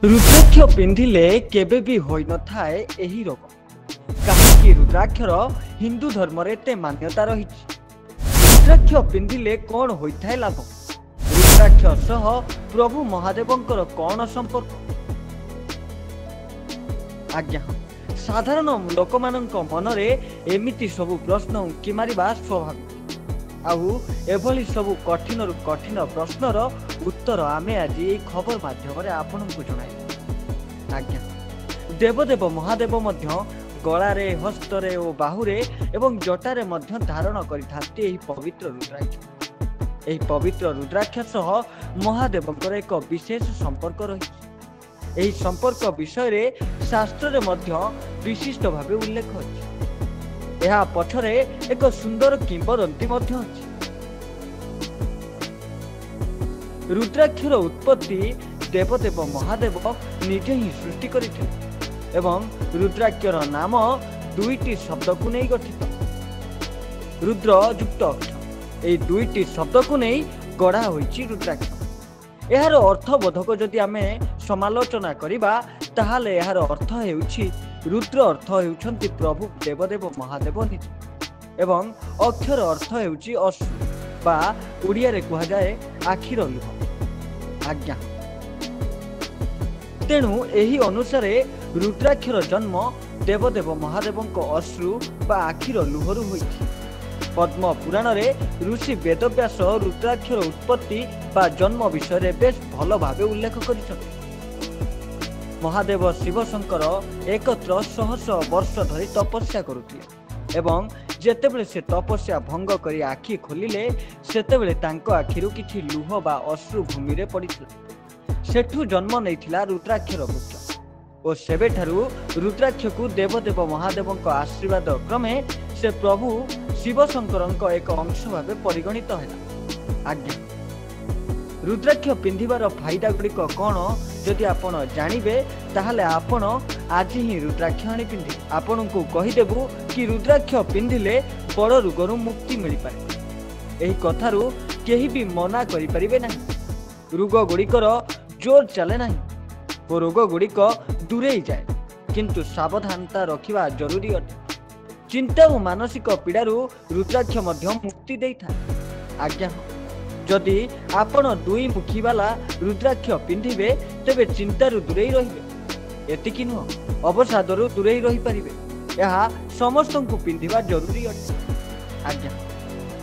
रुद्राक्ष पिंधिले केबे भी होई न थाए एही रोग कहीं रुद्राक्षर हिंदू धर्म रे ते मान्यता रही। रुद्राक्ष पिंधिले कौन होइथाय लाभ? रुद्राक्ष सह प्रभु महादेवंकर कौन संपर्क? आज्ञा साधारण लोक मानक मनरे एमिति सबु प्रश्न उंकी मारिबा स्वाभाविक। आउ एभली सबु कठिन रु कठिन प्रश्नर उत्तर आमे आज ये खबर माध्यम आपनको जणाई। आज्ञा देवदेव महादेव मध्य गलारे हस्तरे और बाहुरे एवं जटारे मध्य धारण करिथांती एही पवित्र रुद्राक्ष। एही पवित्र रुद्राक्ष सह महादेवंकर एक विशेष संपर्क रही। एही संपर्क विषय रे शास्त्र रे मध्य विशिष्ट भावे उल्लेख अछि। यह पछरे एक सुंदर किंवदंती मध्य अछि। रुद्राक्षर उत्पत्ति देवदेव महादेव निजे ही सृष्टि करथिले एवं रुद्राक्षर नाम दुईटी शब्द को नहीं गठित। रुद्र युक्त अक्ष ए दुईटी शब्द को नहीं गढ़ा होईछि रुद्राक्ष। यार अर्थबोधक जदि आमे समालोचना करिबा ताहाले यार अर्थ हेउछि रुद्र अर्थ हेउछन्ति प्रभु देवदेव महादेव निज एवं अक्षर अर्थ हेउछि अश्रु बा ओडिया रे कहा जाए आखिर लुह। आज्ञा तेणु एही अनुसारे रुद्राक्षर जन्म देवदेव महादेवंक अश्रु बा आखिर लुहरु होइछि। पद्म पुराण रे ऋषि वेदव्यास रुद्राक्षर उत्पत्ति बा जन्म विषय रे बेश भल भावे उल्लेख करिछथि। महादेव शिव शंकर एकत्र शह शह वर्ष धरी तपस्या करुथिले एवं जेतेबेले से तपस्या भंग करी आखि खोलिले सेतेबेले तांको आखिरु किछि लुह बा अश्रु भूमि रे पड़िथिला। सेठु जन्म नैथिला रुद्राक्षर वृक्ष और सेबेठारु रुद्राक्ष को देवदेव महादेवंक आशीर्वाद क्रमे से प्रभु शिव शंकरंक एक अंश भावे परिगणित हैला। आज्ञा रुद्राक्ष पिंधिबार फायदा गुड़िक कौन जदि आपण जानिबे ताहले आपण आज ही रुद्राक्ष आनी पिंधि। आपण को कहिदेबु कि रुद्राक्ष पिंधिले बड़ रोगरु मुक्ति मिल पारे। एही कथारु केही भी मना करि परिबे नाही। रोग गुड़िकर जोर चले नाही और रोग गुड़िक दूरे जाए किंतु सावधानता रखिबा जरूरी अटे। चिंता और मानसिक पीड़ारू रुद्राक्ष मध्य मुक्ति देइथाय। आज्ञा जदि आपण दुई मुखी वाला रुद्राक्ष पिंधिबे तेबे चिंतारू दूरे रहिबे। एतिकी नुह अवसादरू दूरे रहि परिबे। यह समस्त को पिंधिबा जरूरी अटे। आज्ञा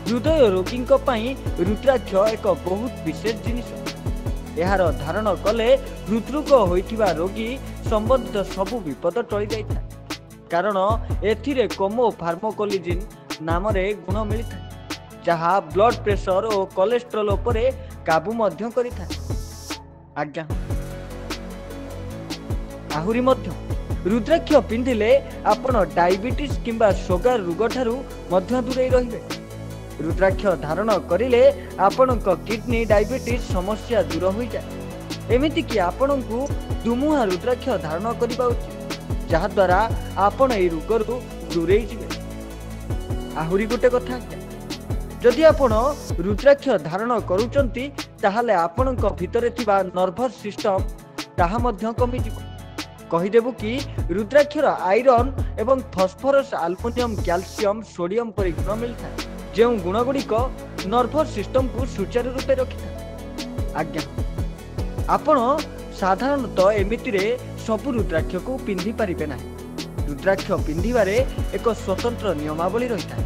हृदय रोगी पई रुद्राक्ष एक बहुत विशेष जिनिस। यार धारण कले हृदरोग होइथिबा रोगी संबंधित सबु विपद टळी जाइथाय। कारण एथिरे कोमो फार्माकोलोजिन नाम रे गुण मिलिथाय जहा ब्लड प्रेशर और कोलेस्ट्रोल उपरे काबू मध्य करिथाय। आज्ञा आहुरी मध्य रुद्राक्ष पिंधिले आपण डायबिटीज किंबा शुगर रोग ठारू मध्य दूरे रहिबे। रुद्राक्ष धारण करिले आपणक किडनी डायबिटीज समस्या दूर हो जाए। एमिति कि आपणकु दुमुहा रुद्राक्ष धारण करिबा उचित जहा द्वारा आपण ए रोगरु दूरे जिवे। आहुरी गोटे कथा जदि आपण रुद्राक्ष धारण करूचंती ताहाले आपणक भितरे थिबा नर्वस सिस्टम ताहा मध्य कमी जिवो। कहिदेबु कि रुद्राक्षर आयरन एवं फॉस्फोरस अल्युमिनियम कैल्शियम सोडियम परि गुण मिलता जो गुणगुड़िक नर्वस सिस्टम को सुचारू रूपे रखिथा। आज्ञा आपण साधारणतः एमिति रे सबु रुद्राक्ष को पिंधि पारिबे नाही। रुद्राक्ष पिंधिबारे एक स्वतंत्र नियमावली रहिथा।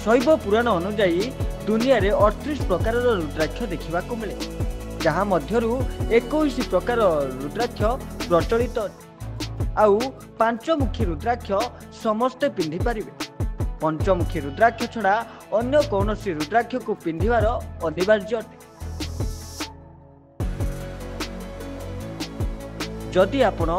शैव पुराण अनुसार दुनिया रे 38 प्रकार रुद्राक्ष देखिबा को मिले जहा मध्यरु 21 प्रकार रुद्राक्ष प्रचलित आउ पांचमुखी रुद्राक्ष समस्ते पिंधि पारिबे। पंचमुखी रुद्राक्ष छड़ा अन्य कौनसी रुद्राक्ष को पिंधिबार अनिवार्य अटे। जदि आपण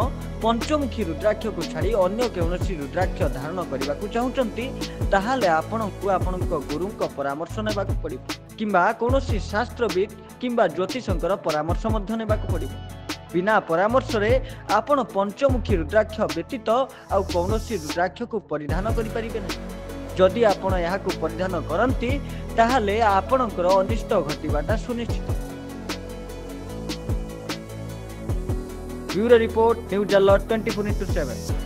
पंचमुखी रुद्राक्ष को छाड़ी अन्य कौनसी रुद्राक्ष धारण करने को चाहूचंती ताहाले आपणको आपणक गुरुंक परामर्श नेबाक पड़िबो किंबा कौनसी शास्त्रविद किंबा ज्योतिषंकर परामर्श मध्य नेबाक पड़िबो। बिना परामर्श रे आपण पंचमुखी रुद्राक्ष व्यतीत आउ कौनसी रुद्राक्ष को परिधान करि परिबे नहीं। जदि आपण याहाकु परिधान करंती ताहाले आपणकर अनिष्ट घटिबाटा सुनिश्चित। Bureau report news alert 24/7।